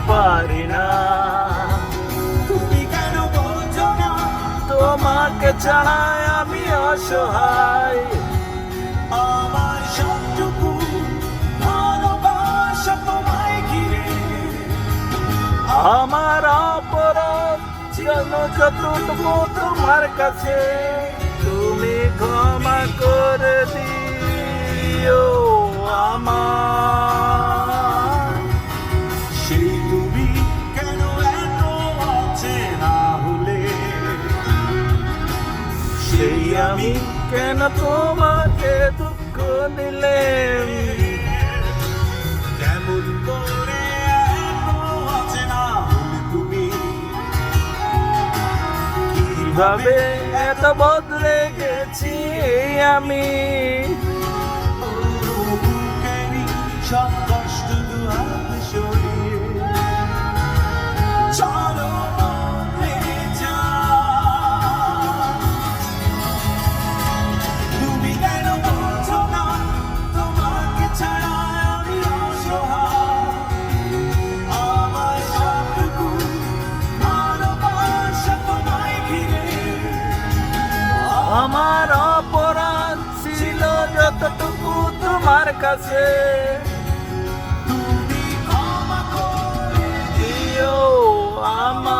পারি না। তুমি কেন বোঝো না তোমাকে ছাড়া আমি অসহায়। আমার সবটুকু ভালোবাসা তোমায় ঘিরে। আমার অপরাধ ছিল যতটুকু তোমার কাছে, তুমি ক্ষমা করে দিও আমার। সেই তুমি কেন এত অচেনা হলে, সেই আমি কেন তোমাকে দুঃখ দিলে। কেমন করে এত অচেনা হলে তুমি, কিভাবে এত বদলে গেছি আমি। বুকেরই সব কষ্ট দুহাত সরিয়ে চলো বদলে যাই। তুমি কেন বোঝো না তোমাকে ছাড়া আমি অসহায়। আমার সবটুকু ভালোবাসা তোমায় ঘিরে। আমার অপরাধ ছিল যতটুকু তোমার কাছে, তুমি ক্ষমা করে দিও আমার।